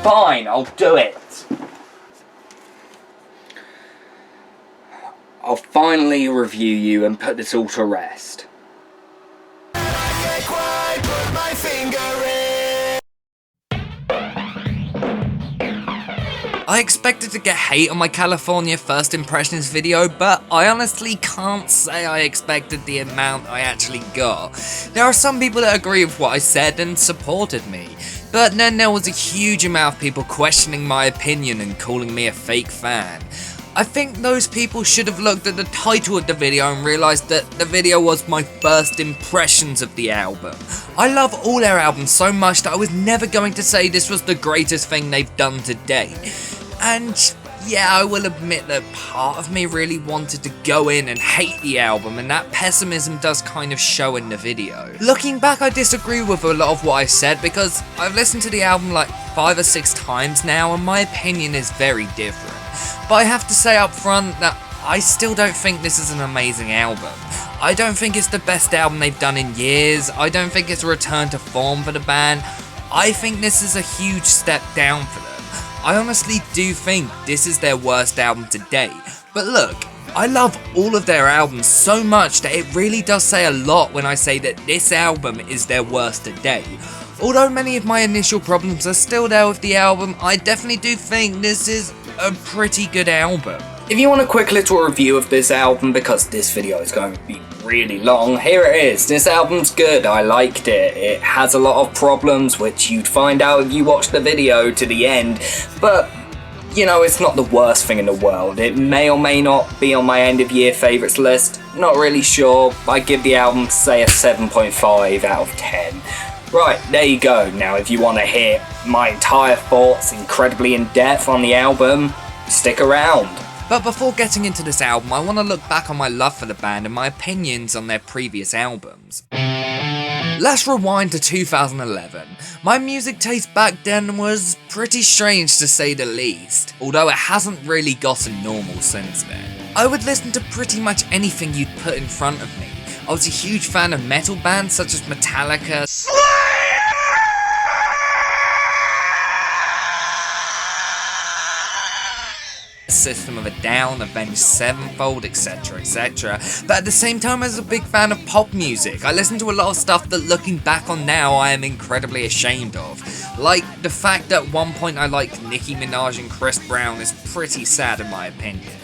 Fine, I'll do it. I'll finally review you and put this all to rest. I expected to get hate on my California first impressions video, but I honestly can't say I expected the amount I actually got. There are some people that agree with what I said and supported me, but then there was a huge amount of people questioning my opinion and calling me a fake fan. I think those people should have looked at the title of the video and realised that the video was my first impressions of the album. I love all their albums so much that I was never going to say this was the greatest thing they've done to date. And yeah, I will admit that part of me really wanted to go in and hate the album, and that pessimism does kind of show in the video. Looking back, I disagree with a lot of what I said because I've listened to the album like 5 or 6 times now and my opinion is very different. But I have to say up front that I still don't think this is an amazing album. I don't think it's the best album they've done in years. I don't think it's a return to form for the band. I think this is a huge step down for them. I honestly do think this is their worst album to date. But look, I love all of their albums so much that it really does say a lot when I say that this album is their worst to date. Although many of my initial problems are still there with the album, I definitely do think this is a pretty good album. If you want a quick little review of this album, because this video is going to be really long, here it is. This album's good, I liked it. It has a lot of problems, which you'd find out if you watch the video to the end, but you know, it's not the worst thing in the world. It may or may not be on my end of year favourites list, not really sure. I give the album, say, a 7.5 out of 10. Right, there you go. Now if you want to hear my entire thoughts incredibly in depth on the album, stick around. But before getting into this album, I want to look back on my love for the band and my opinions on their previous albums. Let's rewind to 2011. My music taste back then was pretty strange to say the least, although it hasn't really gotten normal since then. I would listen to pretty much anything you'd put in front of me. I was a huge fan of metal bands such as Metallica, System of a Down, Avenged Sevenfold, etc, etc. But at the same time, I was a big fan of pop music. I listened to a lot of stuff that looking back on now I am incredibly ashamed of. Like the fact that at one point I liked Nicki Minaj and Chris Brown is pretty sad in my opinion.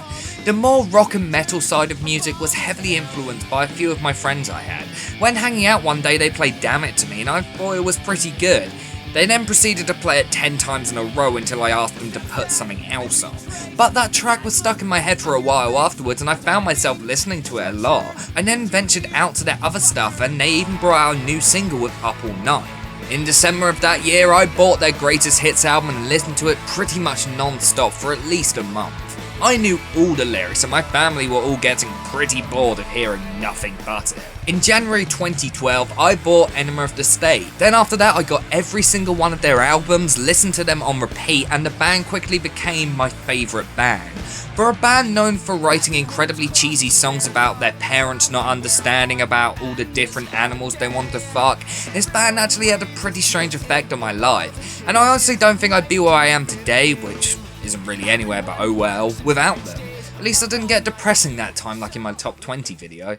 The more rock and metal side of music was heavily influenced by a few of my friends I had. When hanging out one day they played Damn It to me and I thought it was pretty good. They then proceeded to play it 10 times in a row until I asked them to put something else on. But that track was stuck in my head for a while afterwards and I found myself listening to it a lot. I then ventured out to their other stuff and they even brought out a new single with Up All Night. In December of that year, I bought their greatest hits album and listened to it pretty much non-stop for at least a month. I knew all the lyrics and my family were all getting pretty bored of hearing nothing but it. In January 2012, I bought Enema of the State. Then after that, I got every single one of their albums, listened to them on repeat, and the band quickly became my favourite band. For a band known for writing incredibly cheesy songs about their parents not understanding about all the different animals they want to fuck, this band actually had a pretty strange effect on my life. And I honestly don't think I'd be where I am today, which isn't really anywhere but oh well, without them. At least I didn't get depressing that time like in my top 20 video.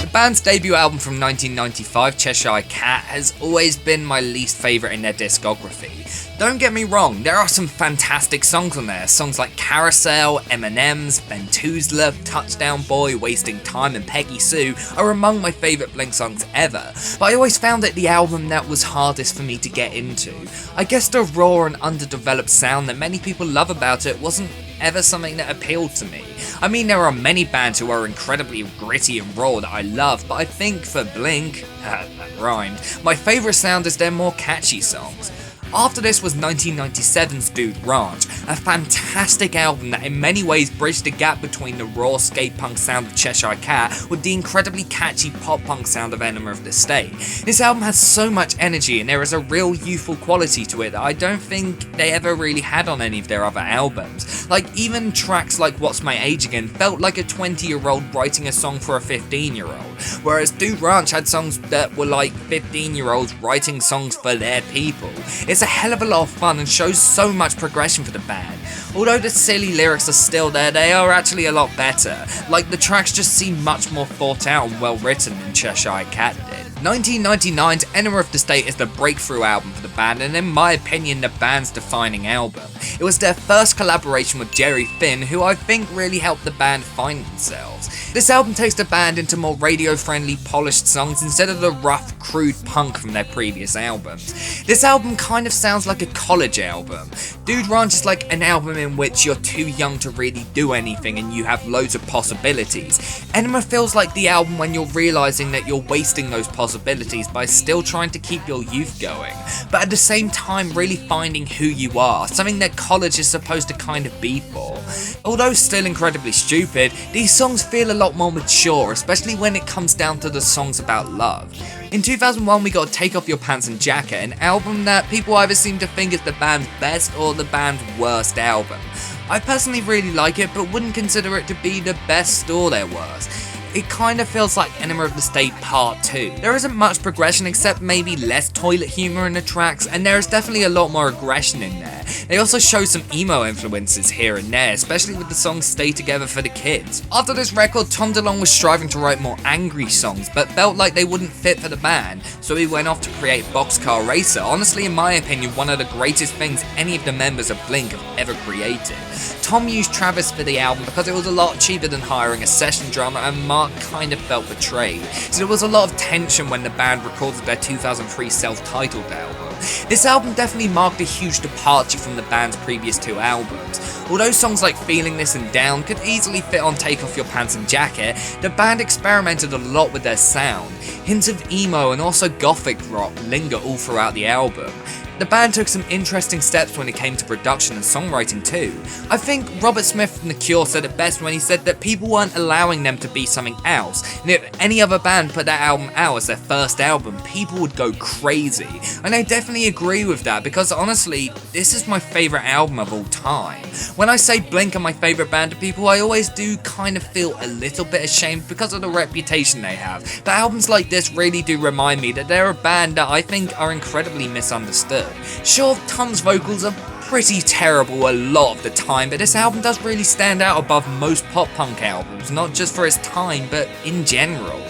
The band's debut album from 1995, Cheshire Cat, has always been my least favourite in their discography. Don't get me wrong, there are some fantastic songs on there. Songs like Carousel, M&M's, Bentuzla, Touchdown Boy, Wasting Time and Peggy Sue are among my favourite Blink songs ever, but I always found it the album that was hardest for me to get into. I guess the raw and underdeveloped sound that many people love about it wasn't ever something that appealed to me. I mean, there are many bands who are incredibly gritty and raw that I love, but I think for Blink, that rhymed, my favourite sound is their more catchy songs. After this was 1997's Dude Ranch, a fantastic album that in many ways bridged the gap between the raw skate punk sound of Cheshire Cat with the incredibly catchy pop punk sound of Enema of the State. This album has so much energy and there is a real youthful quality to it that I don't think they ever really had on any of their other albums. Like, even tracks like What's My Age Again felt like a 20-year-old writing a song for a 15-year-old, whereas Dude Ranch had songs that were like 15-year-olds writing songs for their people. It's a hell of a lot of fun and shows so much progression for the band. Although the silly lyrics are still there, they are actually a lot better. Like, the tracks just seem much more thought out and well written than Cheshire Cat did. 1999's Enema of the State is the breakthrough album for the band, and in my opinion the band's defining album. It was their first collaboration with Jerry Finn, who I think really helped the band find themselves. This album takes the band into more radio-friendly, polished songs instead of the rough, crude punk from their previous albums. This album kind of sounds like a college album. Dude Ranch is like an album in which you're too young to really do anything and you have loads of possibilities. Enema feels like the album when you're realising that you're wasting those possibilities by still trying to keep your youth going, but at the same time really finding who you are, something that college is supposed to kind of be for. Although still incredibly stupid, these songs feel a lot more mature, especially when it comes down to the songs about love. In 2001 we got Take Off Your Pants and Jacket, an album that people either seem to think is the band's best or the band's worst album. I personally really like it, but wouldn't consider it to be the best or their worst. It kind of feels like Enema of the State Part 2. There isn't much progression except maybe less toilet humour in the tracks, and there is definitely a lot more aggression in there. They also show some emo influences here and there, especially with the song Stay Together for the Kids. After this record, Tom DeLonge was striving to write more angry songs, but felt like they wouldn't fit for the band, so he went off to create Boxcar Racer, honestly in my opinion one of the greatest things any of the members of Blink have ever created. Tom used Travis for the album because it was a lot cheaper than hiring a session drummer, and Mark kind of felt betrayed, so there was a lot of tension when the band recorded their 2003 self-titled album. This album definitely marked a huge departure from the band's previous two albums. Although songs like Feeling This and Down could easily fit on Take Off Your Pants and Jacket, the band experimented a lot with their sound. Hints of emo and also gothic rock linger all throughout the album. The band took some interesting steps when it came to production and songwriting too. I think Robert Smith from The Cure said it best when he said that people weren't allowing them to be something else, and if any other band put that album out as their first album, people would go crazy. And I definitely agree with that, because honestly, this is my favourite album of all time. When I say Blink are my favourite band to people, I always do kind of feel a little bit ashamed because of the reputation they have, but albums like this really do remind me that they're a band that I think are incredibly misunderstood. Sure, Tom's vocals are pretty terrible a lot of the time, but this album does really stand out above most pop-punk albums, not just for its time, but in general.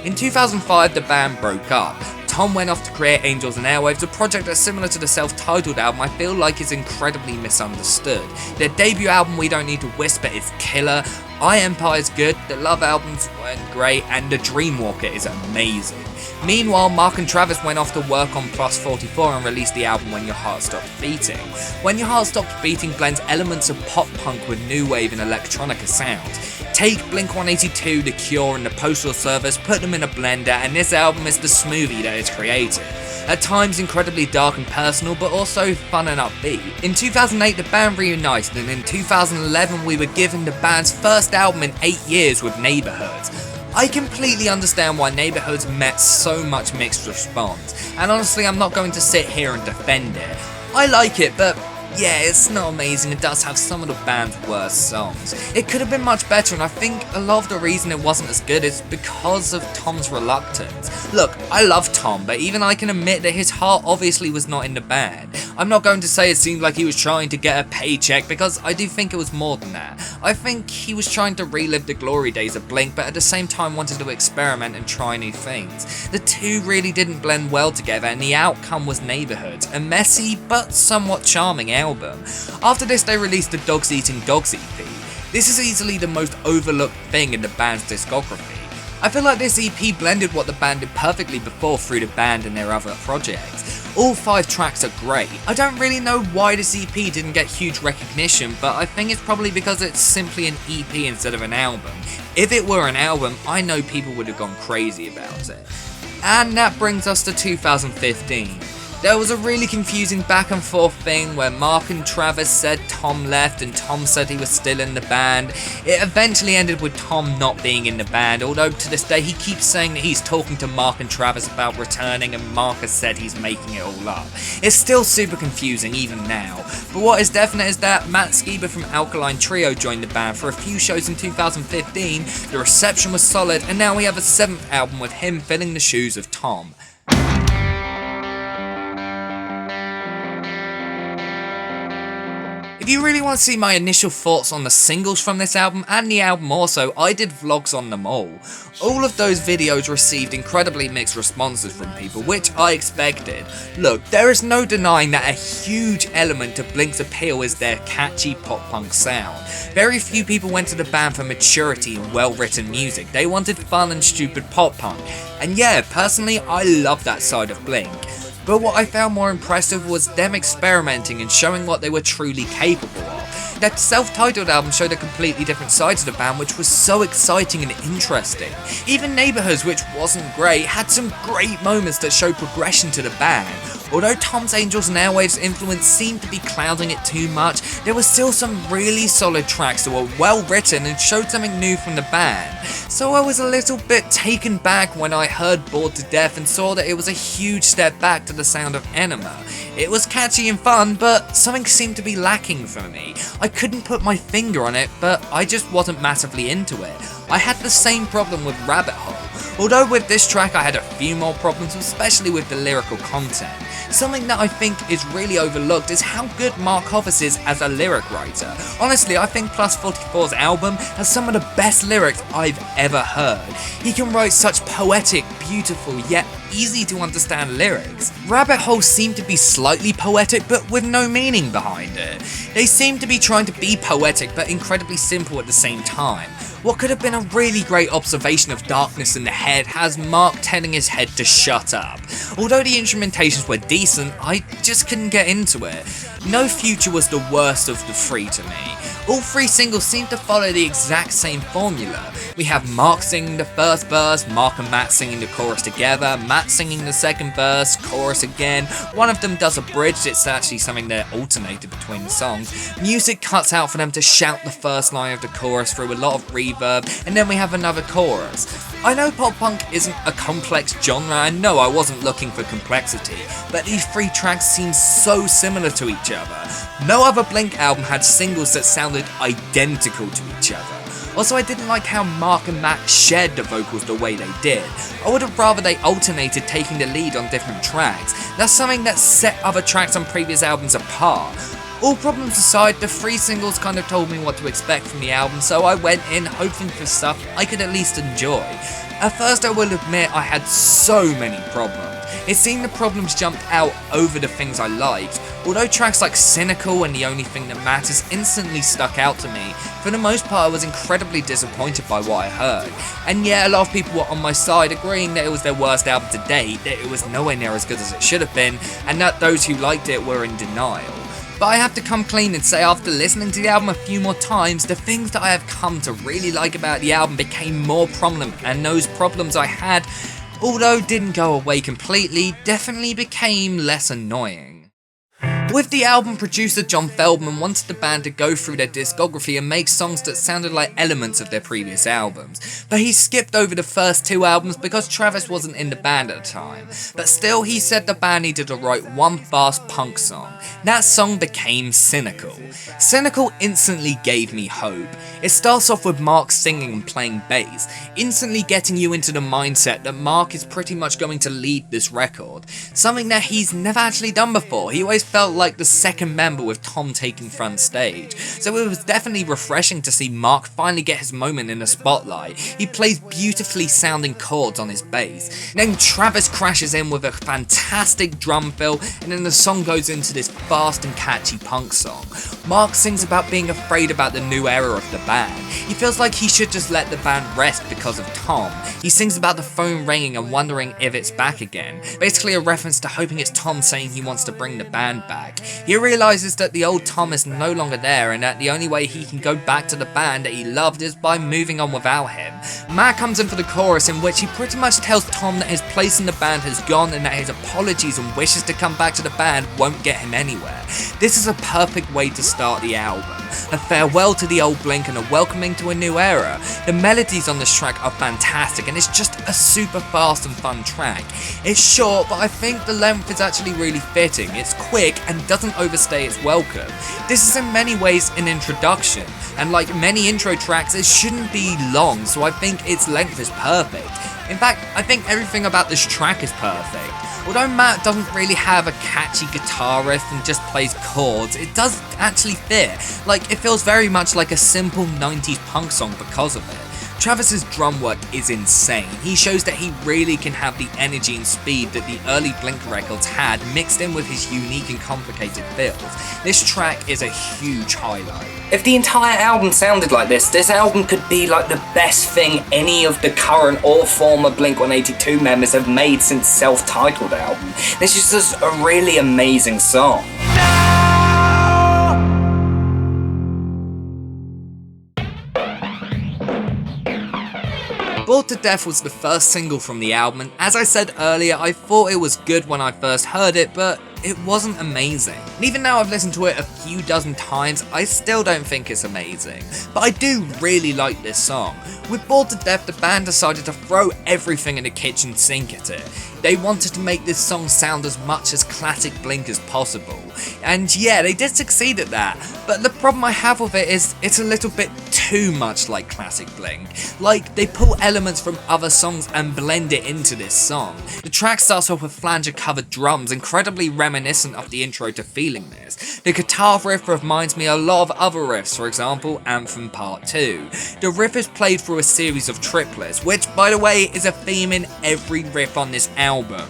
In 2005, the band broke up. Tom went off to create Angels and Airwaves, a project that's similar to the self-titled album I feel like is incredibly misunderstood. Their debut album, We Don't Need to Whisper, is killer, I Empire is good, the Love albums weren't great, and The Dreamwalker is amazing. Meanwhile, Mark and Travis went off to work on Plus 44 and released the album When Your Heart Stops Beating. When Your Heart Stops Beating blends elements of pop-punk with new wave and electronica sounds. Take blink-182, The Cure and The Postal Service, put them in a blender, and this album is the smoothie that it's created. At times incredibly dark and personal, but also fun and upbeat. In 2008 the band reunited, and in 2011 we were given the band's first album in 8 years with Neighbourhoods. I completely understand why Neighbourhoods met so much mixed response, and honestly I'm not going to sit here and defend it. I like it, but yeah, it's not amazing. It does have some of the band's worst songs. It could have been much better, and I think a lot of the reason it wasn't as good is because of Tom's reluctance. Look, I love Tom, but even I can admit that his heart obviously was not in the band. I'm not going to say it seemed like he was trying to get a paycheck, because I do think it was more than that. I think he was trying to relive the glory days of Blink, but at the same time wanted to experiment and try new things. The two really didn't blend well together, and the outcome was Neighbourhoods, a messy but somewhat charming album. After this they released the Dogs Eating Dogs EP. This is easily the most overlooked thing in the band's discography. I feel like this EP blended what the band did perfectly before through the band and their other projects. All 5 tracks are great. I don't really know why this EP didn't get huge recognition, but I think it's probably because it's simply an EP instead of an album. If it were an album, I know people would have gone crazy about it. And that brings us to 2015. There was a really confusing back and forth thing where Mark and Travis said Tom left and Tom said he was still in the band. It eventually ended with Tom not being in the band, although to this day he keeps saying that he's talking to Mark and Travis about returning and Mark has said he's making it all up. It's still super confusing even now, but what is definite is that Matt Skiba from Alkaline Trio joined the band for a few shows in 2015, the reception was solid, and now we have a 7th album with him filling the shoes of Tom. If you really want to see my initial thoughts on the singles from this album and the album also, I did vlogs on them all. All of those videos received incredibly mixed responses from people, which I expected. Look, there is no denying that a huge element of Blink's appeal is their catchy pop-punk sound. Very few people went to the band for maturity and well-written music, they wanted fun and stupid pop-punk. And yeah, personally I love that side of Blink. But what I found more impressive was them experimenting and showing what they were truly capable of. That self-titled album showed a completely different side to the band, which was so exciting and interesting. Even Neighborhoods, which wasn't great, had some great moments that showed progression to the band. Although Tom's Angels and Airwaves influence seemed to be clouding it too much, there were still some really solid tracks that were well written and showed something new from the band. So I was a little bit taken back when I heard Bored to Death and saw that it was a huge step back to the sound of Enema. It was catchy and fun, but something seemed to be lacking for me. I couldn't put my finger on it, but I just wasn't massively into it. I had the same problem with Rabbit Hole. Although with this track I had a few more problems, especially with the lyrical content. Something that I think is really overlooked is how good Mark Hoppus is as a lyric writer. Honestly, I think Plus 44's album has some of the best lyrics I've ever heard. He can write such poetic, beautiful, yet easy to understand lyrics. Rabbit Hole seemed to be slightly poetic but with no meaning behind it. They seem to be trying to be poetic but incredibly simple at the same time. What could have been a really great observation of darkness in the head has Mark telling his head to shut up. Although the instrumentations were decent, I just couldn't get into it. No Future was the worst of the three to me. All three singles seem to follow the exact same formula. We have Mark singing the first verse, Mark and Matt singing the chorus together, Matt singing the second verse, chorus again. One of them does a bridge, it's actually something that alternated between the songs. Music cuts out for them to shout the first line of the chorus through a lot of reverb, and then we have another chorus. I know pop punk isn't a complex genre, and no, I wasn't looking for complexity, but these three tracks seem so similar to each other. No other Blink album had singles that sounded identical to each other. Also, I didn't like how Mark and Matt shared the vocals the way they did. I would have rather they alternated taking the lead on different tracks. That's something that set other tracks on previous albums apart. All problems aside, the three singles kind of told me what to expect from the album, so I went in hoping for stuff I could at least enjoy. At first I will admit I had so many problems. It seemed the problems jumped out over the things I liked. Although tracks like Cynical and The Only Thing That Matters instantly stuck out to me, for the most part I was incredibly disappointed by what I heard. And yeah, a lot of people were on my side agreeing that it was their worst album to date, that it was nowhere near as good as it should have been, and that those who liked it were in denial. But I have to come clean and say after listening to the album a few more times, the things that I have come to really like about the album became more prominent, and those problems I had, although didn't go away completely, definitely became less annoying. With the album, producer John Feldman wanted the band to go through their discography and make songs that sounded like elements of their previous albums, but he skipped over the first two albums because Travis wasn't in the band at the time. But still, he said the band needed to write one fast punk song. That song became Cynical. Cynical instantly gave me hope. It starts off with Mark singing and playing bass, instantly getting you into the mindset that Mark is pretty much going to lead this record, something that he's never actually done before. He always felt like the second member with Tom taking front stage, so it was definitely refreshing to see Mark finally get his moment in the spotlight. He plays beautifully sounding chords on his bass. Then Travis crashes in with a fantastic drum fill, and then the song goes into this fast and catchy punk song. Mark sings about being afraid about the new era of the band. He feels like he should just let the band rest because of Tom. He sings about the phone ringing and wondering if it's back again, basically a reference to hoping it's Tom saying he wants to bring the band back. track. He realizes that the old Tom is no longer there and that the only way he can go back to the band that he loved is by moving on without him. Matt comes in for the chorus, in which he pretty much tells Tom that his place in the band has gone and that his apologies and wishes to come back to the band won't get him anywhere. This is a perfect way to start the album. A farewell to the old Blink and a welcoming to a new era. The melodies on this track are fantastic and it's just a super fast and fun track. It's short, but I think the length is actually really fitting. It's quick and doesn't overstay its welcome. This is in many ways an introduction, and like many intro tracks, it shouldn't be long, so I think its length is perfect. In fact, I think everything about this track is perfect. Although Matt doesn't really have a catchy guitar riff and just plays chords, it does actually fit. Like, it feels very much like a simple 90s punk song because of it. Travis's drum work is insane. He shows that he really can have the energy and speed that the early Blink records had, mixed in with his unique and complicated fills. This track is a huge highlight. If the entire album sounded like this album could be like the best thing any of the current or former Blink-182 members have made since self-titled album. This is just a really amazing song. Bored to Death was the first single from the album, and as I said earlier, I thought it was good when I first heard it, but it wasn't amazing. And even now I've listened to it a few dozen times, I still don't think it's amazing. But I do really like this song. With Bored to Death, the band decided to throw everything in the kitchen sink at it. They wanted to make this song sound as much as classic Blink as possible. And yeah, they did succeed at that. But the problem I have with it is it's a little bit too much like classic Blink. Like, they pull elements from other songs and blend it into this song. The track starts off with flanger covered drums, incredibly reminiscent of the intro to Feeling This. The guitar riff reminds me a lot of other riffs, for example, Anthem Part 2. The riff is played through a series of triplets, which by the way is a theme in every riff on this album.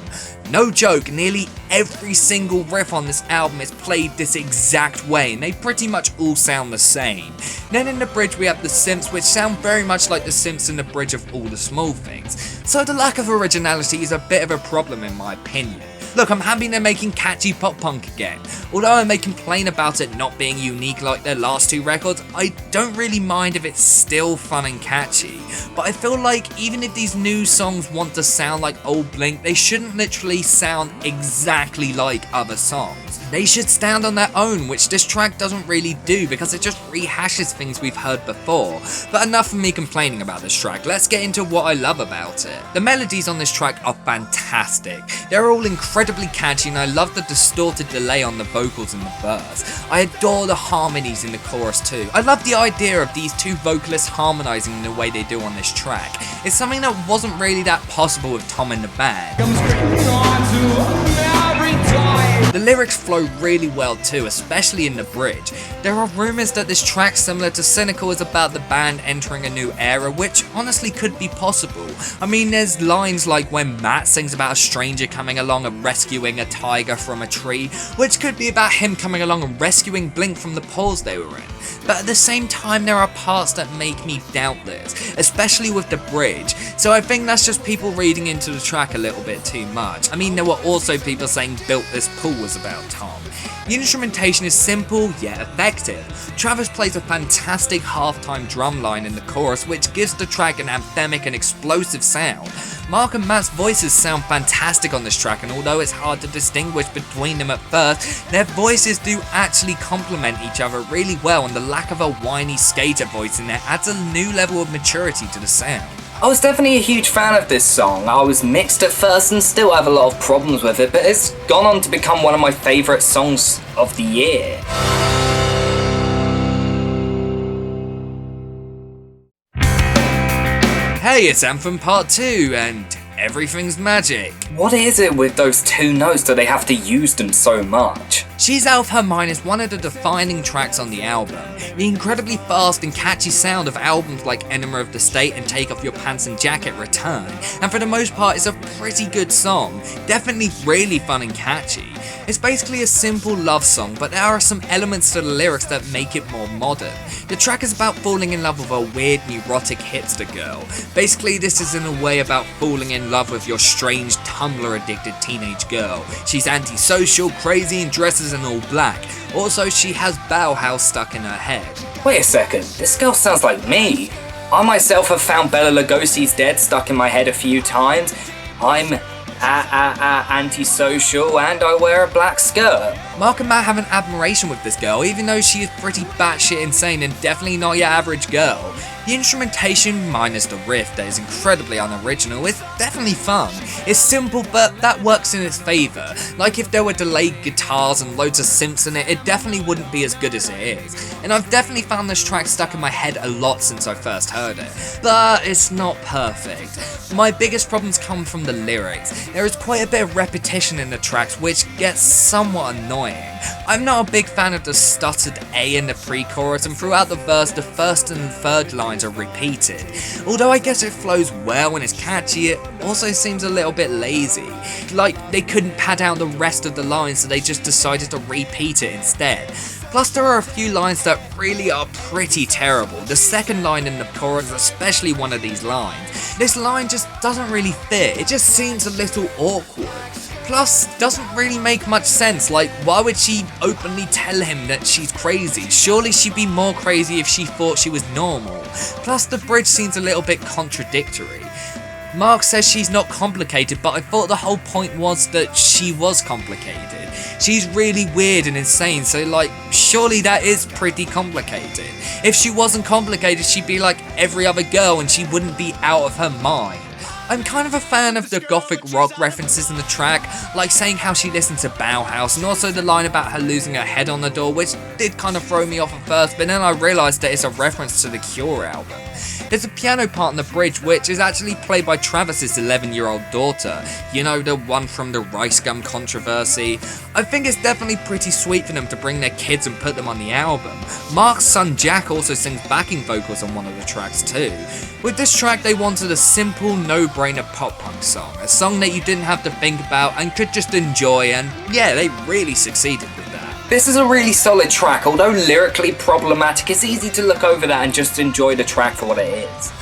No joke, nearly every single riff on this album is played this exact way, and they pretty much all sound the same. Then in the bridge we have the synths, which sound very much like the synths in the bridge of All the Small Things. So the lack of originality is a bit of a problem in my opinion. Look, I'm happy they're making catchy pop punk again. Although I may complain about it not being unique like their last two records, I don't really mind if it's still fun and catchy. But I feel like even if these new songs want to sound like old Blink, they shouldn't literally sound exactly like other songs. They should stand on their own, which this track doesn't really do because it just rehashes things we've heard before. But enough of me complaining about this track, let's get into what I love about it. The melodies on this track are fantastic. They're all incredibly catchy and I love the distorted delay on the vocals in the verse. I adore the harmonies in the chorus too. I love the idea of these two vocalists harmonizing in the way they do on this track. It's something that wasn't really that possible with Tom in the band. The lyrics flow really well too, especially in the bridge. There are rumours that this track, similar to Cynical, is about the band entering a new era, which honestly could be possible. I mean, there's lines like when Matt sings about a stranger coming along and rescuing a tiger from a tree, which could be about him coming along and rescuing Blink from the pause they were in. But at the same time, there are parts that make me doubt this, especially with the bridge, so I think that's just people reading into the track a little bit too much. I mean, there were also people saying Built This Pool was about Tom. The instrumentation is simple yet effective. Travis plays a fantastic halftime drum line in the chorus, which gives the track an anthemic and explosive sound. Mark and Matt's voices sound fantastic on this track, and although it's hard to distinguish between them at first, their voices do actually complement each other really well, and the lack of a whiny skater voice in there adds a new level of maturity to the sound. I was definitely a huge fan of this song. I was mixed at first and still have a lot of problems with it, but it's gone on to become one of my favourite songs of the year. Hey, it's Anthem Part 2, and everything's magic. What is it with those two notes that they have to use them so much? She's Alf Her is one of the defining tracks on the album. The incredibly fast and catchy sound of albums like Enema of the State and Take Off Your Pants and Jacket return, and for the most part it's a pretty good song, definitely really fun and catchy. It's basically a simple love song, but there are some elements to the lyrics that make it more modern. The track is about falling in love with a weird neurotic hipster girl. Basically this is in a way about falling in love with your strange Tumblr addicted teenage girl. She's antisocial, crazy and dresses dresses in all black. Also, she has Bauhaus stuck in her head. Wait a second, this girl sounds like me. I myself have found Bela Lugosi's Dead stuck in my head a few times. I'm antisocial and I wear a black skirt. Mark and Matt have an admiration with this girl, even though she is pretty batshit insane and definitely not your average girl. The instrumentation, minus the riff that is incredibly unoriginal, is definitely fun. It's simple, but that works in its favour. Like if there were delayed guitars and loads of synths in it, it definitely wouldn't be as good as it is. And I've definitely found this track stuck in my head a lot since I first heard it. But it's not perfect. My biggest problems come from the lyrics. There is quite a bit of repetition in the tracks, which gets somewhat annoying. I'm not a big fan of the stuttered A in the pre-chorus, and throughout the verse, the first and third lines are repeated. Although I guess it flows well and is catchy, it also seems a little bit lazy. Like they couldn't pad out the rest of the lines, so they just decided to repeat it instead. Plus there are a few lines that really are pretty terrible. The second line in the chorus is especially one of these lines. This line just doesn't really fit, it just seems a little awkward. Plus, doesn't really make much sense. Like, why would she openly tell him that she's crazy? Surely she'd be more crazy if she thought she was normal. Plus, the bridge seems a little bit contradictory. Mark says she's not complicated, but I thought the whole point was that she was complicated. She's really weird and insane, so like, surely that is pretty complicated. If she wasn't complicated, she'd be like every other girl and she wouldn't be out of her mind. I'm kind of a fan of the gothic rock references in the track, like saying how she listens to Bauhaus, and also the line about her losing her head on the door, which did kind of throw me off at first, but then I realised that it's a reference to the Cure album. There's a piano part in the bridge which is actually played by Travis's 11-year-old daughter, you know, the one from the Rice Gum controversy. I think it's definitely pretty sweet for them to bring their kids and put them on the album. Mark's son Jack also sings backing vocals on one of the tracks too. With this track they wanted a simple, no-brainer pop-punk song, a song that you didn't have to think about and could just enjoy, and yeah, they really succeeded with that. This is a really solid track, although lyrically problematic, it's easy to look over that and just enjoy the track for what it is.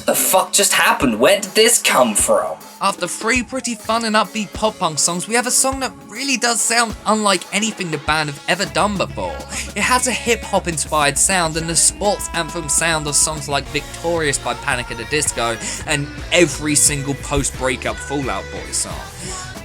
The fuck just happened? Where did this come from? After 3 pretty fun and upbeat pop-punk songs, we have a song that really does sound unlike anything the band have ever done before. It has a hip-hop inspired sound and the sports anthem sound of songs like Victorious by Panic at the Disco and every single post-breakup Fall Out Boy song.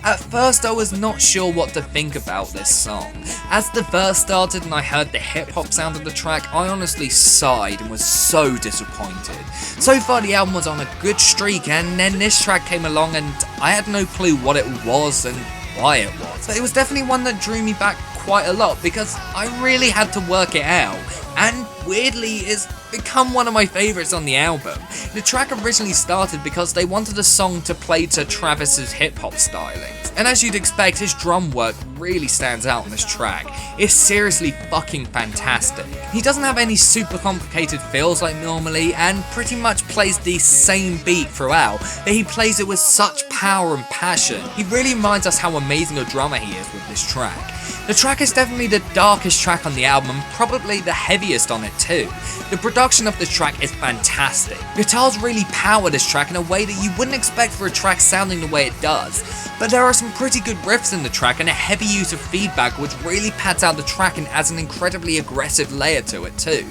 At first I was not sure what to think about this song. As the verse started and I heard the hip hop sound of the track, I honestly sighed and was so disappointed. So far the album was on a good streak, and then this track came along and I had no clue what it was and why it was. But it was definitely one that drew me back quite a lot because I really had to work it out, and weirdly it's become one of my favourites on the album. The track originally started because they wanted a song to play to Travis's hip-hop stylings, and as you'd expect, his drum work really stands out on this track. It's seriously fucking fantastic. He doesn't have any super complicated fills like normally, and pretty much plays the same beat throughout, but he plays it with such power and passion. He really reminds us how amazing a drummer he is with this track. The track is definitely the darkest track on the album, and probably the heaviest on it too. The production of this track is fantastic. Guitars really power this track in a way that you wouldn't expect for a track sounding the way it does. But there are some pretty good riffs in the track and a heavy use of feedback which really pads out the track and adds an incredibly aggressive layer to it too.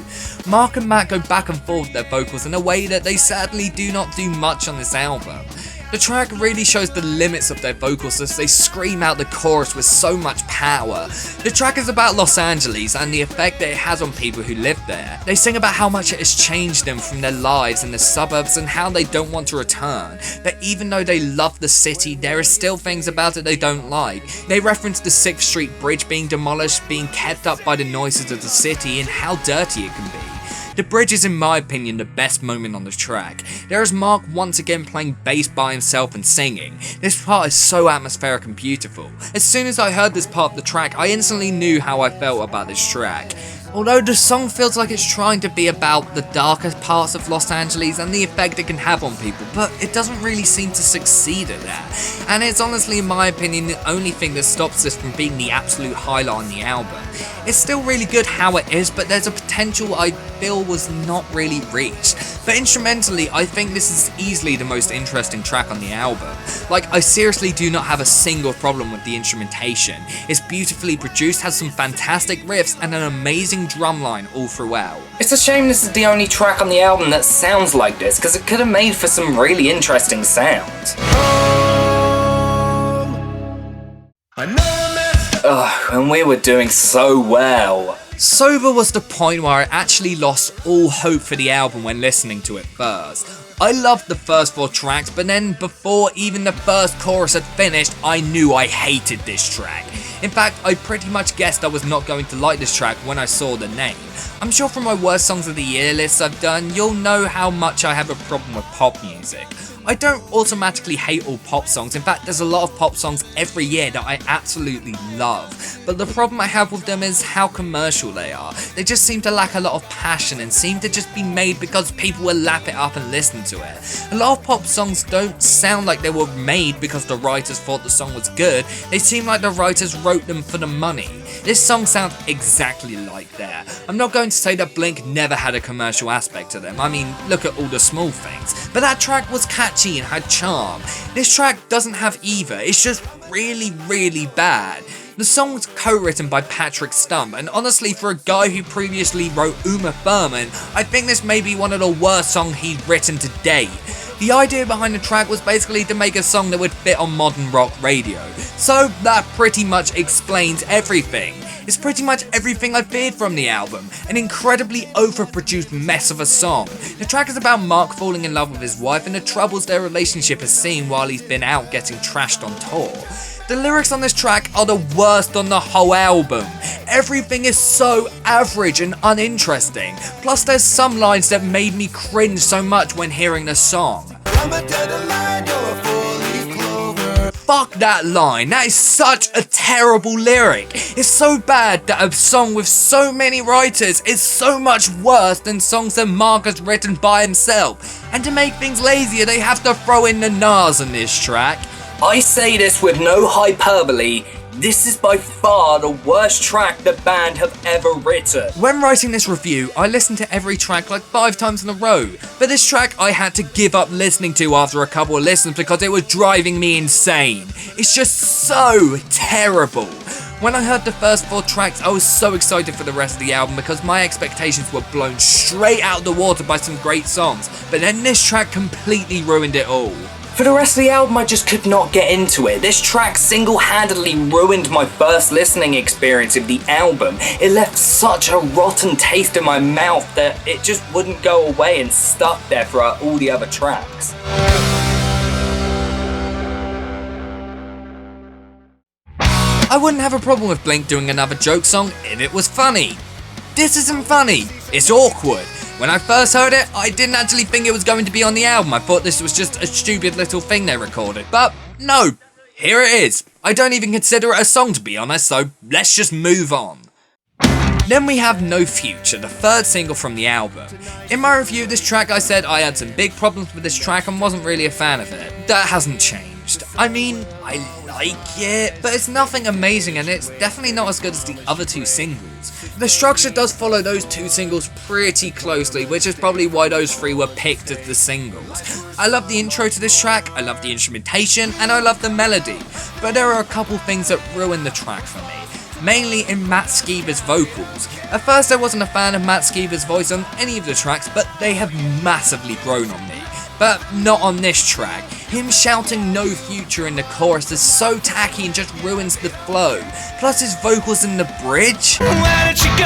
Mark and Matt go back and forth with their vocals in a way that they sadly do not do much on this album. The track really shows the limits of their vocals as they scream out the chorus with so much power. The track is about Los Angeles and the effect that it has on people who live there. They sing about how much it has changed them from their lives in the suburbs and how they don't want to return. But even though they love the city, there are still things about it they don't like. They reference the 6th Street Bridge being demolished, being kept up by the noises of the city, and how dirty it can be. The bridge is, in my opinion, the best moment on the track. There is Mark once again playing bass by himself and singing. This part is so atmospheric and beautiful. As soon as I heard this part of the track, I instantly knew how I felt about this track. Although the song feels like it's trying to be about the darkest parts of Los Angeles and the effect it can have on people, but it doesn't really seem to succeed at that. And it's honestly, in my opinion, the only thing that stops this from being the absolute highlight on the album. It's still really good how it is, but there's a potential I feel was not really reached. But instrumentally, I think this is easily the most interesting track on the album. Like, I seriously do not have a single problem with the instrumentation. It's beautifully produced, has some fantastic riffs, and an amazing drum line all throughout. It's a shame this is the only track on the album that sounds like this, because it could have made for some really interesting sounds. Ugh, and we were doing so well. Sober was the point where I actually lost all hope for the album when listening to it first. I loved the first 4 tracks, but then before even the first chorus had finished, I knew I hated this track. In fact, I pretty much guessed I was not going to like this track when I saw the name. I'm sure from my worst songs of the year lists I've done, you'll know how much I have a problem with pop music. I don't automatically hate all pop songs. In fact, there's a lot of pop songs every year that I absolutely love. But the problem I have with them is how commercial they are. They just seem to lack a lot of passion and seem to just be made because people will lap it up and listen to it. A lot of pop songs don't sound like they were made because the writers thought the song was good. They seem like the writers wrote them for the money. This song sounds exactly like that. I'm not going to say that Blink never had a commercial aspect to them. I mean, look at all the small things. But that track was catchy and had charm. This track doesn't have either. It's just really, really bad. The song was co-written by Patrick Stump, and honestly, for a guy who previously wrote Uma Thurman, I think this may be one of the worst songs he's written to date. The idea behind the track was basically to make a song that would fit on modern rock radio. So that pretty much explains everything. It's pretty much everything I feared from the album, an incredibly overproduced mess of a song. The track is about Mark falling in love with his wife and the troubles their relationship has seen while he's been out getting trashed on tour. The lyrics on this track are the worst on the whole album. Everything is so average and uninteresting. Plus there's some lines that made me cringe so much when hearing the song. Fuck that line, that is such a terrible lyric. It's so bad that a song with so many writers is so much worse than songs that Mark has written by himself. And to make things lazier, they have to throw in the Nas on this track. I say this with no hyperbole, this is by far the worst track the band have ever written. When writing this review, I listened to every track like 5 times in a row, but this track I had to give up listening to after a couple of listens because it was driving me insane. It's just so terrible. When I heard the first 4 tracks, I was so excited for the rest of the album because my expectations were blown straight out of the water by some great songs, but then this track completely ruined it all. For the rest of the album, I just could not get into it. This track single-handedly ruined my first listening experience of the album. It left such a rotten taste in my mouth that it just wouldn't go away and stuck there throughout all the other tracks. I wouldn't have a problem with Blink doing another joke song if it was funny. This isn't funny, it's awkward. When I first heard it, I didn't actually think it was going to be on the album. I thought this was just a stupid little thing they recorded. But no, here it is. I don't even consider it a song, to be honest, so let's just move on. Then we have No Future, the 3rd single from the album. In my review of this track, I said I had some big problems with this track and wasn't really a fan of it. That hasn't changed. I mean, I like it, but it's nothing amazing and it's definitely not as good as the other 2 singles. The structure does follow those 2 singles pretty closely, which is probably why those 3 were picked as the singles. I love the intro to this track, I love the instrumentation, and I love the melody, but there are a couple things that ruin the track for me. Mainly in Matt Skiba's vocals. At first I wasn't a fan of Matt Skiba's voice on any of the tracks, but they have massively grown on me. But not on this track. Him shouting No Future in the chorus is so tacky and just ruins the flow. Plus his vocals in the bridge. Where did she go?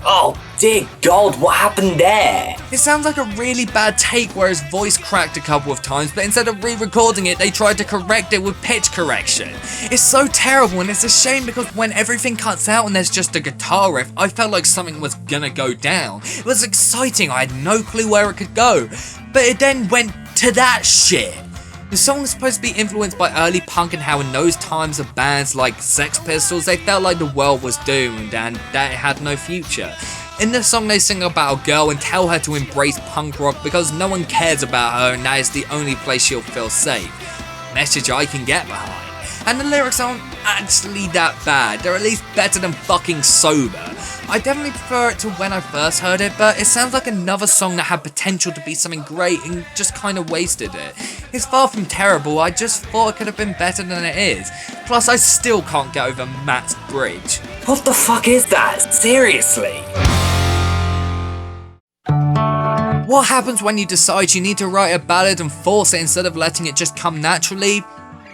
Oh dear God, what happened there? It sounds like a really bad take where his voice cracked a couple of times, but instead of re-recording it, they tried to correct it with pitch correction. It's so terrible and it's a shame because when everything cuts out and there's just a guitar riff, I felt like something was gonna go down. It was exciting, I had no clue where it could go, but it then went to that shit. The song is supposed to be influenced by early punk and how in those times of bands like Sex Pistols, they felt like the world was doomed and that it had no future. In the song they sing about a girl and tell her to embrace punk rock because no one cares about her and that is the only place she'll feel safe. Message I can get behind. And the lyrics aren't actually that bad. They're at least better than fucking Sober. I definitely prefer it to when I first heard it, but it sounds like another song that had potential to be something great and just kinda wasted it. It's far from terrible, I just thought it could have been better than it is. Plus, I still can't get over Matt's bridge. What the fuck is that? Seriously? What happens when you decide you need to write a ballad and force it instead of letting it just come naturally?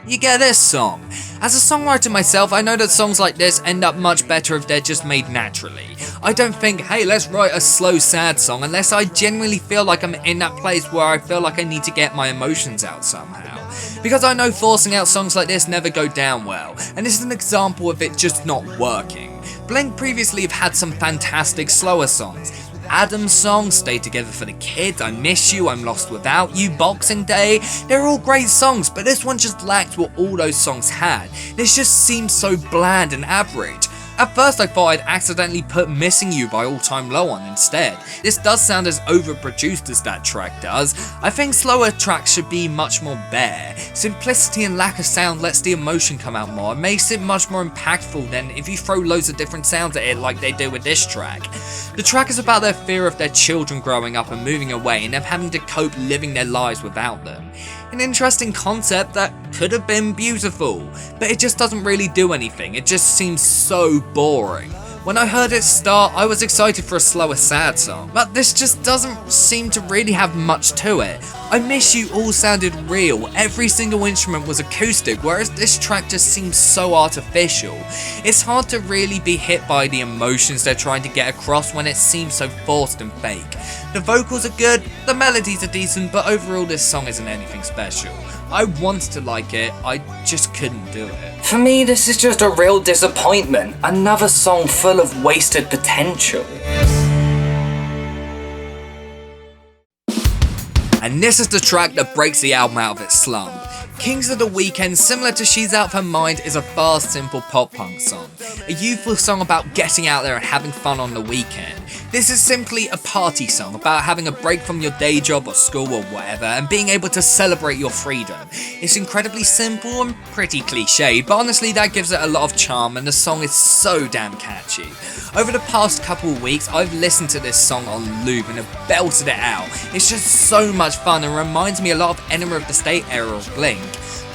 You get this song. As a songwriter myself, I know that songs like this end up much better if they're just made naturally. I don't think, hey, let's write a slow, sad song unless I genuinely feel like I'm in that place where I feel like I need to get my emotions out somehow. Because I know forcing out songs like this never go down well, and this is an example of it just not working. Blink previously have had some fantastic slower songs. Adam's song, Stay Together for the Kids, I Miss You, I'm Lost Without You, Boxing Day, they're all great songs, but this one just lacked what all those songs had. This just seems so bland and average. At first I thought I'd accidentally put Missing You by All Time Low on instead. This does sound as overproduced as that track does. I think slower tracks should be much more bare. Simplicity and lack of sound lets the emotion come out more and makes it much more impactful than if you throw loads of different sounds at it like they do with this track. The track is about their fear of their children growing up and moving away and them having to cope living their lives without them. An interesting concept that could have been beautiful, but it just doesn't really do anything, it just seems so boring. When I heard it start, I was excited for a slower sad song, but this just doesn't seem to really have much to it. I Miss You all sounded real, every single instrument was acoustic, whereas this track just seems so artificial. It's hard to really be hit by the emotions they're trying to get across when it seems so forced and fake. The vocals are good, the melodies are decent, but overall this song isn't anything special. I wanted to like it, I just couldn't do it. For me, this is just a real disappointment. Another song full of wasted potential. And this is the track that breaks the album out of its slump. Kings of the Weekend, similar to She's Out of Her Mind, is a fast, simple pop-punk song. A youthful song about getting out there and having fun on the weekend. This is simply a party song about having a break from your day job or school or whatever and being able to celebrate your freedom. It's incredibly simple and pretty cliched, but honestly that gives it a lot of charm and the song is so damn catchy. Over the past couple of weeks, I've listened to this song on loop and have belted it out. It's just so much fun and reminds me a lot of Enema of the State era of Blink.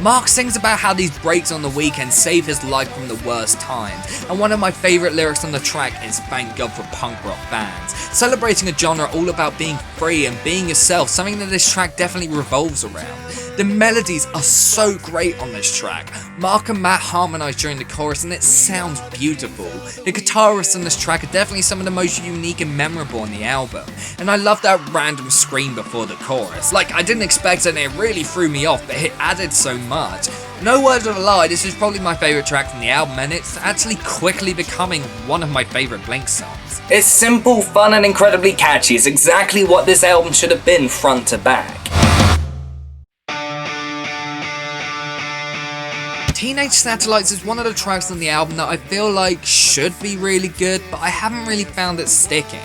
Mark sings about how these breaks on the weekend save his life from the worst times, and one of my favourite lyrics on the track is "Thank God for punk rock bands," celebrating a genre all about being free and being yourself, something that this track definitely revolves around. The melodies are so great on this track. Mark and Matt harmonise during the chorus and it sounds beautiful. The guitarists on this track are definitely some of the most unique and memorable on the album, and I love that random scream before the chorus. Like, I didn't expect it and it really threw me off, but it added so much. No words of a lie, this is probably my favourite track from the album and it's actually quickly becoming one of my favourite Blink songs. It's simple, fun and incredibly catchy. It's exactly what this album should have been front to back. Teenage Satellites is one of the tracks on the album that I feel like should be really good, but I haven't really found it sticking.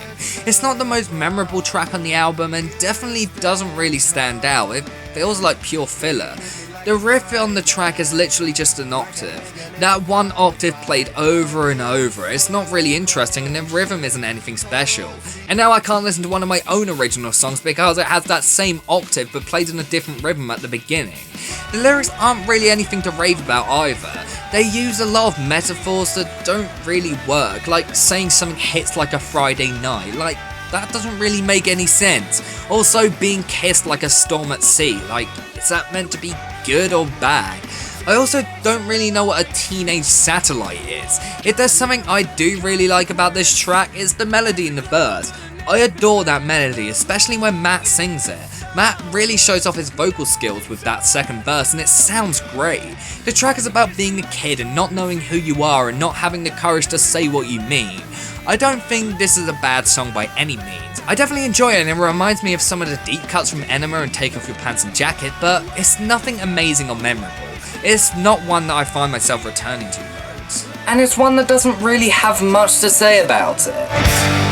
It's not the most memorable track on the album and definitely doesn't really stand out, it feels like pure filler. The riff on the track is literally just an octave. That one octave played over and over, it's not really interesting and the rhythm isn't anything special. And now I can't listen to one of my own original songs because it has that same octave but plays in a different rhythm at the beginning. The lyrics aren't really anything to rave about either. They use a lot of metaphors that don't really work, like saying something hits like a Friday night, like that doesn't really make any sense. Also, being kissed like a storm at sea, like, is that meant to be good or bad? I also don't really know what a teenage satellite is. If there's something I do really like about this track, it's the melody in the verse. I adore that melody, especially when Matt sings it. Matt really shows off his vocal skills with that second verse and it sounds great. The track is about being a kid and not knowing who you are and not having the courage to say what you mean. I don't think this is a bad song by any means. I definitely enjoy it and it reminds me of some of the deep cuts from Enema and Take Off Your Pants and Jacket, but it's nothing amazing or memorable. It's not one that I find myself returning to loads. And it's one that doesn't really have much to say about it.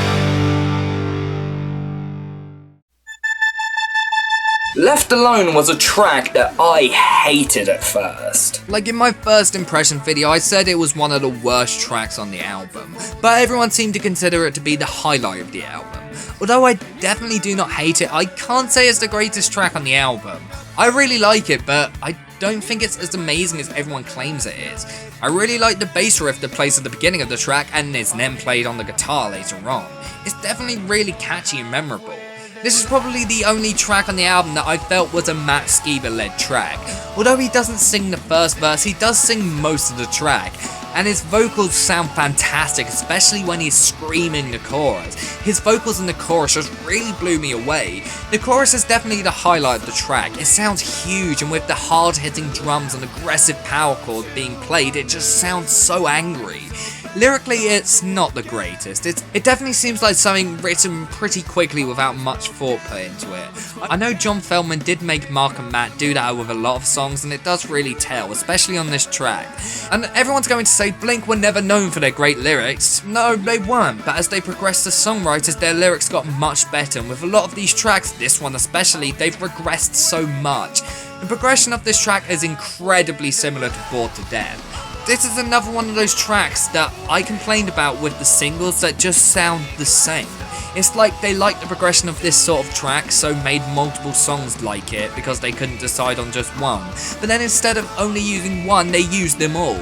Left Alone was a track that I hated at first. Like in my first impression video, I said it was one of the worst tracks on the album, but everyone seemed to consider it to be the highlight of the album. Although I definitely do not hate it, I can't say it's the greatest track on the album. I really like it, but I don't think it's as amazing as everyone claims it is. I really like the bass riff that plays at the beginning of the track and is then played on the guitar later on. It's definitely really catchy and memorable. This is probably the only track on the album that I felt was a Matt Skiba-led track. Although he doesn't sing the first verse, he does sing most of the track, and his vocals sound fantastic, especially when he's screaming the chorus. His vocals in the chorus just really blew me away. The chorus is definitely the highlight of the track. It sounds huge, and with the hard-hitting drums and aggressive power chord being played, it just sounds so angry. Lyrically, it's not the greatest. It definitely seems like something written pretty quickly without much thought put into it. I know John Feldman did make Mark and Matt do that with a lot of songs, and it does really tell, especially on this track. And everyone's going to say Blink were never known for their great lyrics. No, they weren't, but as they progressed as songwriters, their lyrics got much better, and with a lot of these tracks, this one especially, they've regressed so much. The progression of this track is incredibly similar to Bored to Death. This is another one of those tracks that I complained about with the singles that just sound the same. It's like they liked the progression of this sort of track, so made multiple songs like it because they couldn't decide on just one. But then instead of only using one, they used them all.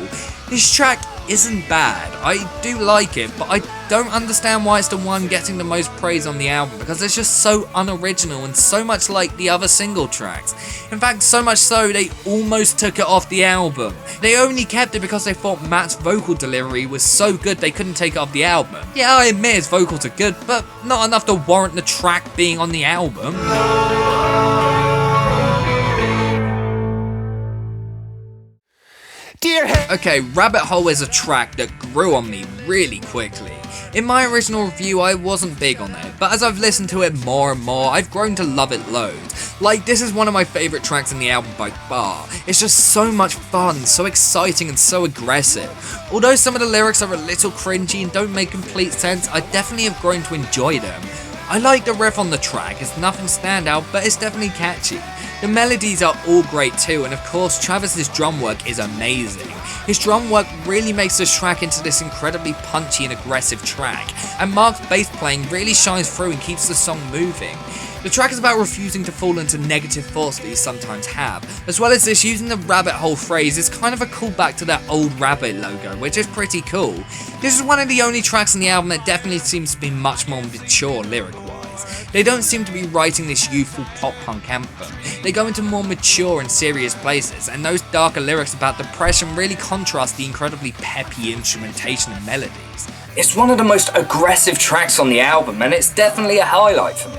This track isn't bad. I do like it, but I don't understand why it's the one getting the most praise on the album, because it's just so unoriginal and so much like the other single tracks. In fact, so much so they almost took it off the album. They only kept it because they thought Matt's vocal delivery was so good they couldn't take it off the album. Yeah, I admit his vocals are good, but not enough to warrant the track being on the album. Okay, Rabbit Hole is a track that grew on me really quickly. In my original review, I wasn't big on it, but as I've listened to it more and more, I've grown to love it loads. Like, this is one of my favourite tracks in the album by far. It's just so much fun, so exciting and so aggressive. Although some of the lyrics are a little cringy and don't make complete sense, I definitely have grown to enjoy them. I like the riff on the track, it's nothing standout, but it's definitely catchy. The melodies are all great too, and of course Travis's drum work is amazing. His drum work really makes this track into this incredibly punchy and aggressive track, and Mark's bass playing really shines through and keeps the song moving. The track is about refusing to fall into negative thoughts that you sometimes have. As well as this, using the rabbit hole phrase is kind of a callback to that old rabbit logo, which is pretty cool. This is one of the only tracks on the album that definitely seems to be much more mature lyric-wise. They don't seem to be writing this youthful pop-punk anthem. They go into more mature and serious places, and those darker lyrics about depression really contrast the incredibly peppy instrumentation and melodies. It's one of the most aggressive tracks on the album, and it's definitely a highlight for me.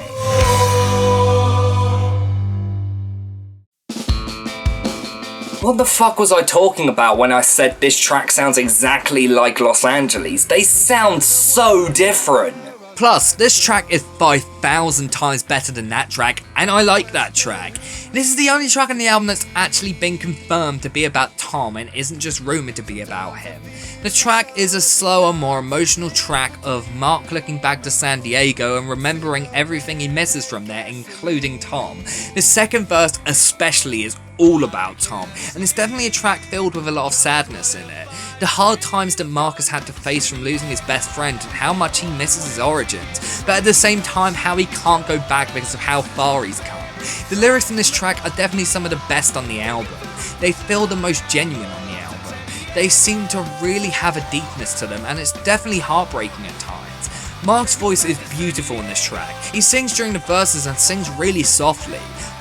What the fuck was I talking about when I said this track sounds exactly like Los Angeles? They sound so different. Plus, this track is 5,000 times better than that track, and I like that track. This is the only track on the album that's actually been confirmed to be about Tom and isn't just rumoured to be about him. The track is a slower, more emotional track of Mark looking back to San Diego and remembering everything he misses from there, including Tom. The second verse especially is all about Tom, and it's definitely a track filled with a lot of sadness in it. The hard times that Mark has had to face from losing his best friend and how much he misses his origins, but at the same time how he can't go back because of how far he's come. The lyrics in this track are definitely some of the best on the album. They feel the most genuine on the album. They seem to really have a deepness to them, and it's definitely heartbreaking at times. Mark's voice is beautiful in this track. He sings during the verses and sings really softly.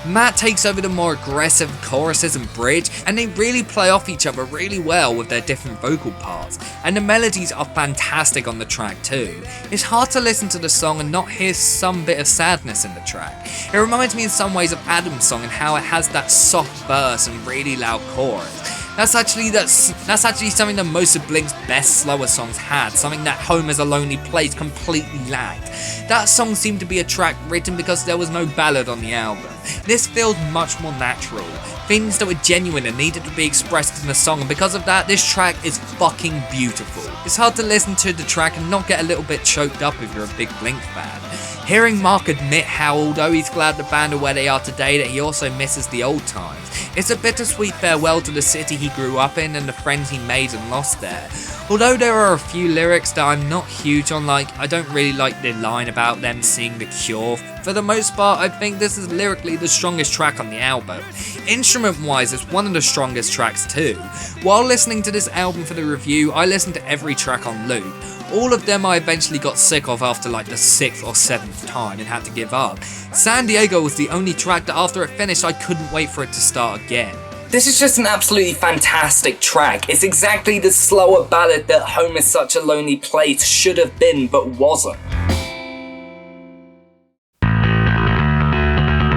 Matt takes over the more aggressive choruses and bridge, and they really play off each other really well with their different vocal parts, and the melodies are fantastic on the track too. It's hard to listen to the song and not hear some bit of sadness in the track. It reminds me in some ways of Adam's song and how it has that soft verse and really loud chorus. That's actually something that most of Blink's best slower songs had, something that Home is a Lonely Place completely lacked. That song seemed to be a track written because there was no ballad on the album. This feels much more natural, feelings that were genuine and needed to be expressed in the song, and because of that, this track is fucking beautiful. It's hard to listen to the track and not get a little bit choked up if you're a big Blink fan. Hearing Mark admit how, although he's glad the band are where they are today, that he also misses the old times. It's a bittersweet farewell to the city he grew up in and the friends he made and lost there. Although there are a few lyrics that I'm not huge on, like I don't really like the line about them seeing The Cure. For the most part, I think this is lyrically the strongest track on the album. Instrument wise, it's one of the strongest tracks too. While listening to this album for the review, I listened to every track on loop. All of them I eventually got sick of after like the 6th or 7th time and had to give up. San Diego was the only track that after it finished I couldn't wait for it to start again. This is just an absolutely fantastic track. It's exactly the slower ballad that Home Is Such a Lonely Place should have been but wasn't.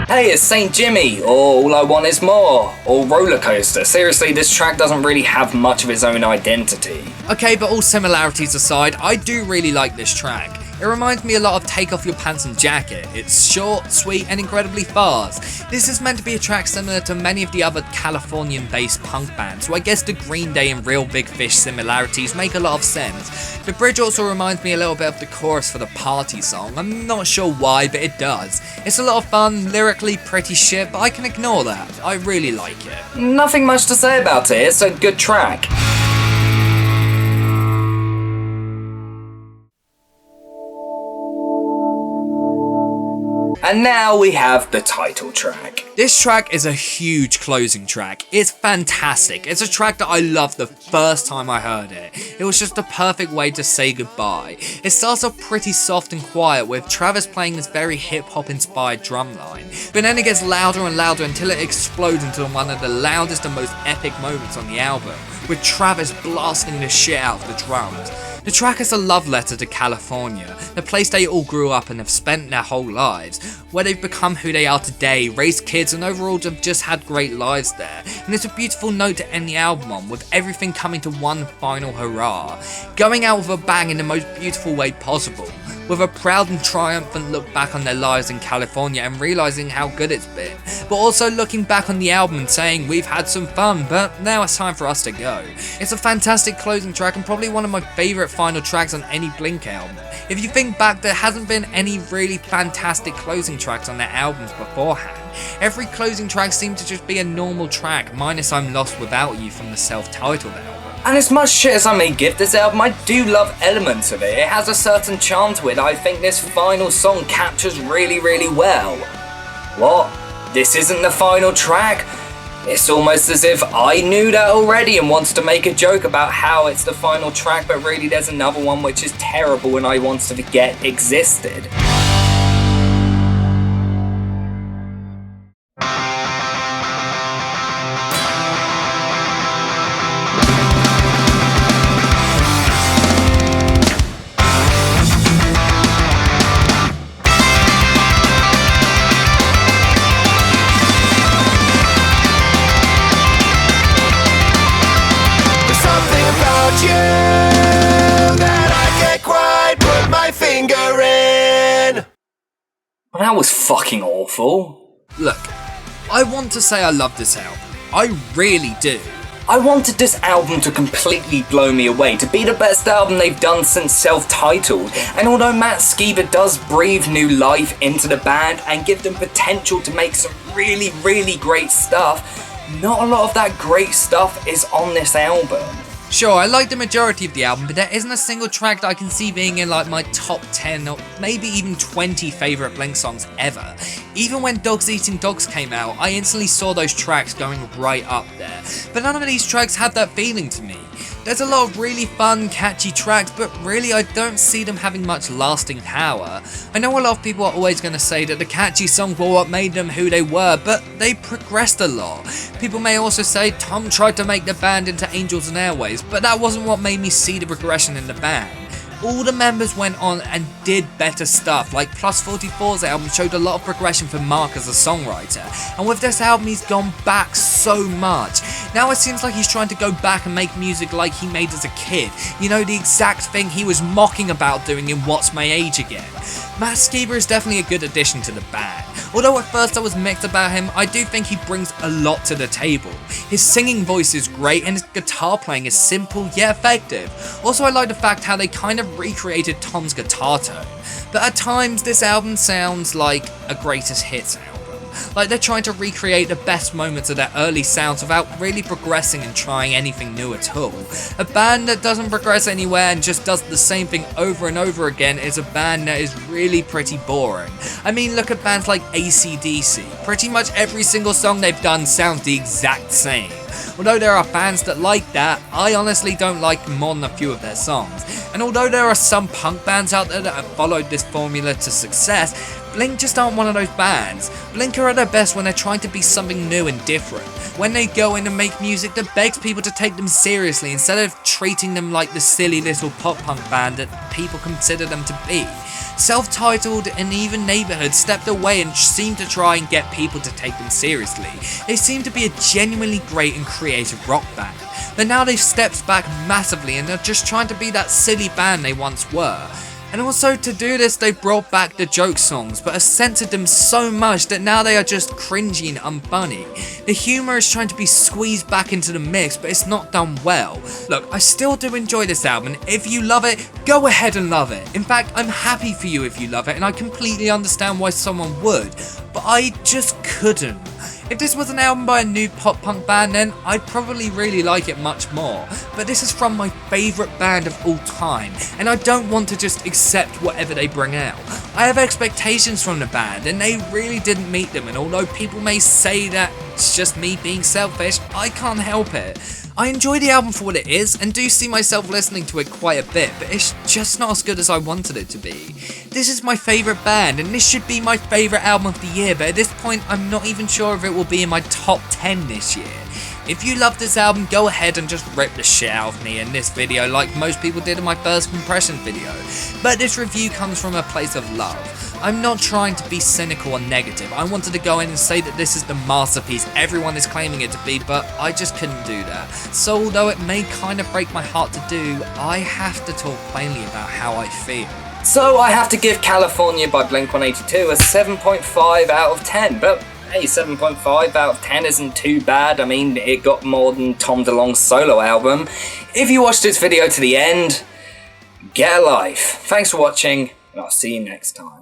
Hey, it's St. Jimmy, or All I Want Is More, or Roller Coaster. Seriously, this track doesn't really have much of its own identity. Okay, but all similarities aside, I do really like this track. It reminds me a lot of Take Off Your Pants and Jacket. It's short, sweet, and incredibly fast. This is meant to be a track similar to many of the other Californian-based punk bands, so I guess the Green Day and Real Big Fish similarities make a lot of sense. The bridge also reminds me a little bit of the chorus for the Party song. I'm not sure why, but it does. It's a lot of fun, lyrically pretty shit, but I can ignore that. I really like it. Nothing much to say about it, it's a good track. And now we have the title track. This track is a huge closing track. It's fantastic. It's a track that I loved the first time I heard it. It was just the perfect way to say goodbye. It starts off pretty soft and quiet with Travis playing this very hip-hop inspired drum line, but then it gets louder and louder until it explodes into one of the loudest and most epic moments on the album, with Travis blasting the shit out of the drums. The track is a love letter to California, the place they all grew up and have spent their whole lives, where they've become who they are today, raised kids and overall have just had great lives there. And it's a beautiful note to end the album on, with everything coming to one final hurrah, going out with a bang in the most beautiful way possible, with a proud and triumphant look back on their lives in California and realising how good it's been, but also looking back on the album and saying we've had some fun, but now it's time for us to go. It's a fantastic closing track and probably one of my favourite final tracks on any Blink album. If you think back, there hasn't been any really fantastic closing tracks on their albums beforehand. Every closing track seemed to just be a normal track, minus I'm Lost Without You from the self-titled album. And as much shit as I may give this album, I do love elements of it. It has a certain charm to it I think this final song captures really, really well. What? This isn't the final track? It's almost as if I knew that already and wanted to make a joke about how it's the final track, but really there's another one which is terrible and I want to forget existed. That was fucking awful. Look, I want to say I love this album. I really do. I wanted this album to completely blow me away, to be the best album they've done since self-titled, and although Matt Skiba does breathe new life into the band and give them potential to make some really, really great stuff, not a lot of that great stuff is on this album. Sure, I like the majority of the album, but there isn't a single track that I can see being in like my top 10 or maybe even 20 favourite Blink songs ever. Even when Dogs Eating Dogs came out, I instantly saw those tracks going right up there, but none of these tracks have that feeling to me. There's a lot of really fun, catchy tracks, but really I don't see them having much lasting power. I know a lot of people are always going to say that the catchy songs were what made them who they were, but they progressed a lot. People may also say Tom tried to make the band into Angels and Airwaves, but that wasn't what made me see the progression in the band. All the members went on and did better stuff, like Plus 44's album showed a lot of progression for Mark as a songwriter, and with this album he's gone back so much. Now it seems like he's trying to go back and make music like he made as a kid, you know, the exact thing he was mocking about doing in What's My Age Again. Matt Skiba is definitely a good addition to the band. Although at first I was mixed about him, I do think he brings a lot to the table. His singing voice is great and his guitar playing is simple yet effective. Also, I like the fact how they kind of recreated Tom's guitar tone. But at times this album sounds like a greatest hits album. Like they're trying to recreate the best moments of their early sounds without really progressing and trying anything new at all. A band that doesn't progress anywhere and just does the same thing over and over again is a band that is really pretty boring. I mean, look at bands like AC/DC. Pretty much every single song they've done sounds the exact same. Although there are fans that like that, I honestly don't like more than a few of their songs. And although there are some punk bands out there that have followed this formula to success, Blink just aren't one of those bands. Blink are at their best when they're trying to be something new and different. When they go in and make music that begs people to take them seriously instead of treating them like the silly little pop-punk band that people consider them to be. Self-titled and even Neighbourhood stepped away and seemed to try and get people to take them seriously. They seem to be a genuinely great and creative rock band. But now they've stepped back massively and they're just trying to be that silly band they once were. And also to do this, they brought back the joke songs, but have censored them so much that now they are just cringy and unfunny. The humour is trying to be squeezed back into the mix, but it's not done well. Look, I still do enjoy this album. If you love it, go ahead and love it. In fact, I'm happy for you if you love it, and I completely understand why someone would, but I just couldn't. If this was an album by a new pop-punk band, then I'd probably really like it much more. But this is from my favourite band of all time, and I don't want to just accept whatever they bring out. I have expectations from the band, and they really didn't meet them, and although people may say that it's just me being selfish, I can't help it. I enjoy the album for what it is, and do see myself listening to it quite a bit, but it's just not as good as I wanted it to be. This is my favourite band, and this should be my favourite album of the year, but at this point I'm not even sure if it will be in my top 10 this year. If you love this album, go ahead and just rip the shit out of me in this video like most people did in my first impression video. But this review comes from a place of love. I'm not trying to be cynical or negative. I wanted to go in and say that this is the masterpiece everyone is claiming it to be, but I just couldn't do that. So although it may kind of break my heart to do, I have to talk plainly about how I feel. So I have to give California by blink-182 a 7.5 out of 10, but hey, 7.5 out of 10 isn't too bad. I mean, it got more than Tom DeLonge's solo album. If you watched this video to the end, get a life. Thanks for watching, and I'll see you next time.